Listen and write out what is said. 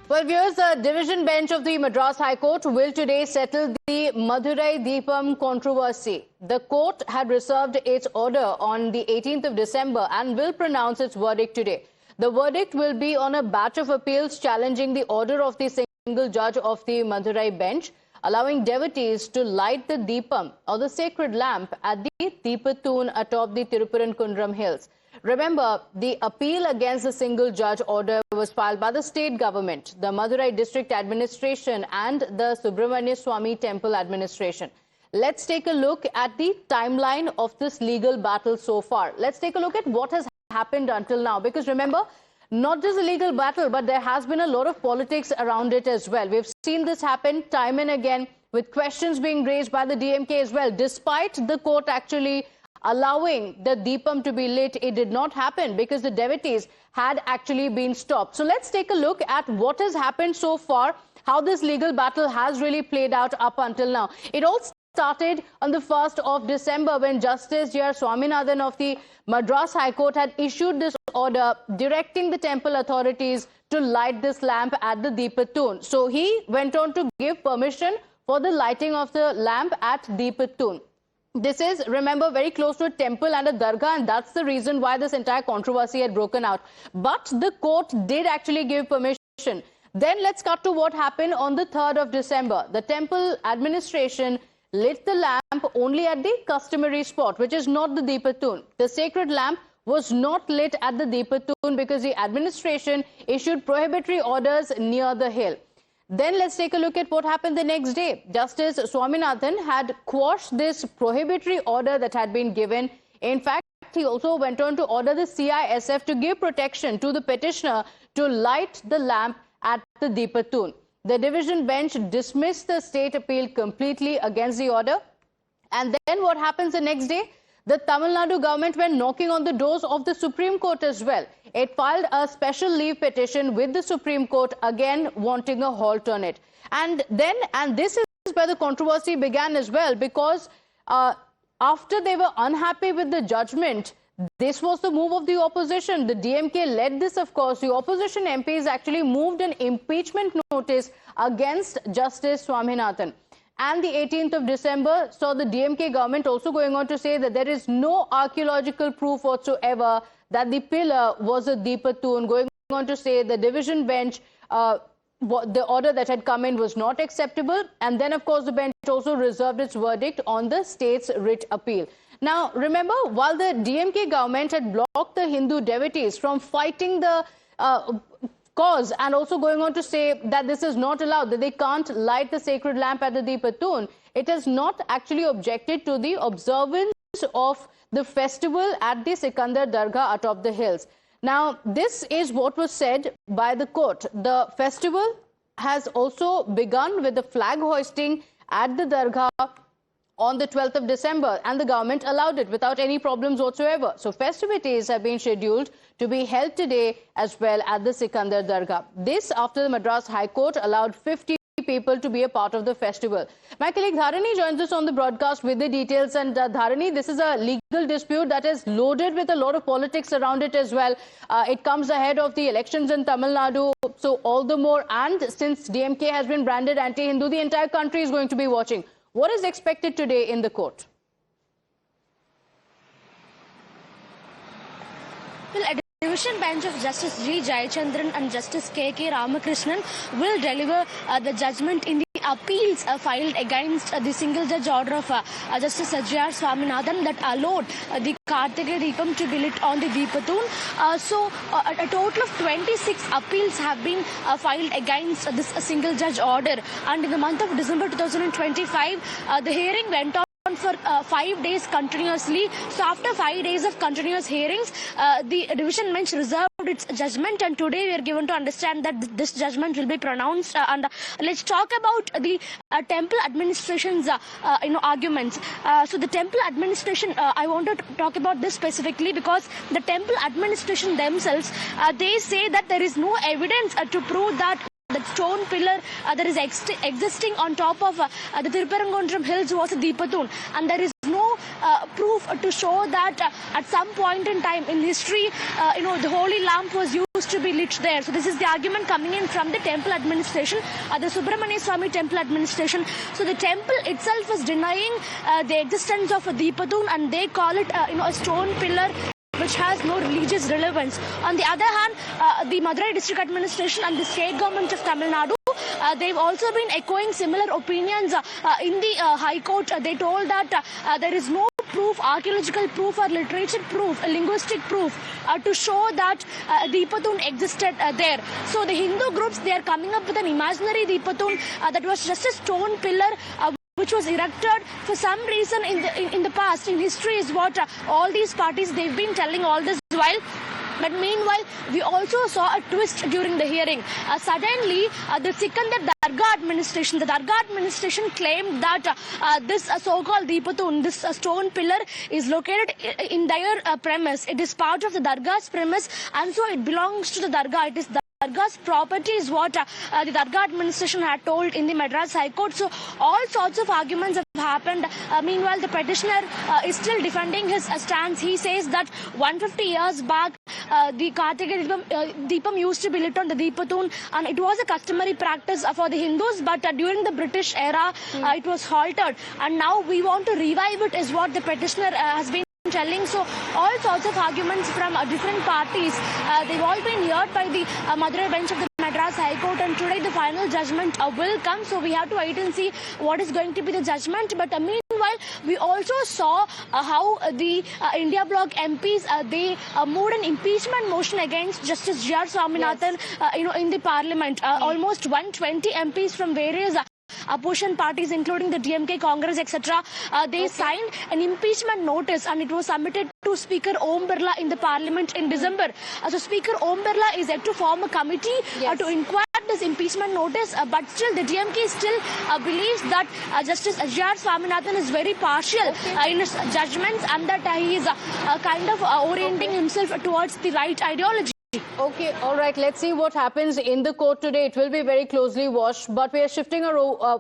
Well, viewers, the division bench of the Madras High Court will today settle the Madurai Deepam controversy. The court had reserved its order on the 18th of December and will pronounce its verdict today. The verdict will be on a batch of appeals challenging the order of the single judge of the Madurai bench, allowing devotees to light the Deepam, or the sacred lamp, at the Deepathoon atop the Tirupurankundram hills. Remember, the appeal against the single judge order was filed by the state government, the Madurai district administration and the Subramania Swamy temple administration. Let's take a look at the timeline of this legal battle so far. Let's take a look at what has happened until now, because remember, not just a legal battle, but there has been a lot of politics around it as well. We've seen this happen time and again, with questions being raised by the DMK as well. Despite the court actually allowing the Deepam to be lit, it did not happen because the devotees had actually been stopped. So let's take a look at what has happened so far, how this legal battle has really played out up until now. It all started on the 1st of December when Justice J.R. Swaminathan of the Madras High Court had issued this order directing the temple authorities to light this lamp at the Deepathoon. So he went on to give permission for the lighting of the lamp at Deepathoon. This is, remember, very close to a temple and a dargah, and that's the reason why this entire controversy had broken out. But the court did actually give permission. Then let's cut to what happened on the 3rd of December. The temple administration lit the lamp only at the customary spot, which is not the Deepathoon. The sacred lamp was not lit at the Deepathoon because the administration issued prohibitory orders near the hill. Then let's take a look at what happened the next day. Justice Swaminathan had quashed this prohibitory order that had been given. In fact, he also went on to order the CISF to give protection to the petitioner to light the lamp at the Deepathoon. The division bench dismissed the state appeal completely against the order. And then what happens the next day? The Tamil Nadu government went knocking on the doors of the Supreme Court as well. It filed a special leave petition with the Supreme Court, again wanting a halt on it. And this is where the controversy began as well, because after they were unhappy with the judgment, this was the move of the opposition. The DMK led this, of course. The opposition MPs actually moved an impeachment notice against Justice Swaminathan. And the 18th of December saw the DMK government also going on to say that there is no archaeological proof whatsoever that the pillar was a Deepathoon, going on to say the division bench, the order that had come in was not acceptable. And then, of course, the bench also reserved its verdict on the state's writ appeal. Now, remember, while the DMK government had blocked the Hindu devotees from fighting the cause and also going on to say that this is not allowed, that they can't light the sacred lamp at the Deepathoon, it has not actually objected to the observance of the festival at the Sikandar Dargah atop the hills. Now, this is what was said by the court. The festival has also begun with the flag hoisting at the Dargah on the 12th of December, and the government allowed it without any problems whatsoever. So festivities have been scheduled to be held today as well at the Sikandar Dargah. This after the Madras High Court allowed 50 people to be a part of the festival. My colleague Dharani joins us on the broadcast with the details. And Dharani, this is a legal dispute that is loaded with a lot of politics around it as well. It comes ahead of the elections in Tamil Nadu, so all the more. And since DMK has been branded anti-Hindu, the entire country is going to be watching. What is expected today in the court? Well, a division bench of Justice G. Jayachandran and Justice K.K. Ramakrishnan will deliver the judgment in the appeals filed against the single judge order of Justice J.R. Swaminathan that allowed the Kartikeya Deepam to be lit on the Deepathoon. A total of 26 appeals have been filed against this single judge order. And in the month of December 2025, the hearing went on for 5 days continuously. So after 5 days of continuous hearings, the division bench reserved its judgment, and today we are given to understand that this judgment will be pronounced. And let's talk about the temple administration's arguments. So the temple administration, I want to talk about this specifically because the temple administration themselves, they say that there is no evidence to prove that the stone pillar that is existing on top of the Tirupurankundram hills was a Deepathoon, and there is no proof to show that at some point in time in history, the holy lamp was used to be lit there. So this is the argument coming in from the temple administration, the Subramania Swami temple administration. So the temple itself is denying the existence of a Deepathoon, and they call it a stone pillar which has no religious relevance. On the other hand, the Madurai district administration and the state government of Tamil Nadu, they've also been echoing similar opinions in the High Court. They told that there is no proof, archaeological proof or literature proof, linguistic proof to show that Deepathoon existed there. So the Hindu groups, they are coming up with an imaginary Deepathoon that was just a stone pillar which was erected for some reason in the past, in history, is what all these parties, they've been telling all this while. But meanwhile, we also saw a twist during the hearing. Suddenly, the Sikandar Dargah administration, the Dargah administration claimed that this so-called Deepathoon, this stone pillar, is located in their premise. It is part of the Dargah's premise, and so it belongs to the Dargah. It is Dargah's property is what the Dargah administration had told in the Madras High Court. So all sorts of arguments have happened. Meanwhile, the petitioner is still defending his stance. He says that 150 years back, the Kartika Deepam used to be lit on the Deepathoon, and it was a customary practice for the Hindus, but during the British era, it was halted. And now we want to revive it, is what the petitioner has been telling. So all sorts of arguments from different parties, they've all been heard by the Madurai bench of the Madras High Court, and today the final judgment will come. So we have to wait and see what is going to be the judgment. But meanwhile, we also saw how the India Bloc MPs, they moved an impeachment motion against Justice G.R. Swaminathan, in the parliament. Almost 120 MPs from various opposition parties, including the DMK, Congress, etc. They signed an impeachment notice, and it was submitted to Speaker Om Birla in the Parliament in December. So Speaker Om Birla is yet to form a committee to inquire this impeachment notice, but still the DMK still believes that Justice G.R. Swaminathan is very partial in his judgments, and that he is kind of orienting himself towards the right ideology. Okay, all right. Let's see what happens in the court today. It will be very closely watched, but we are shifting our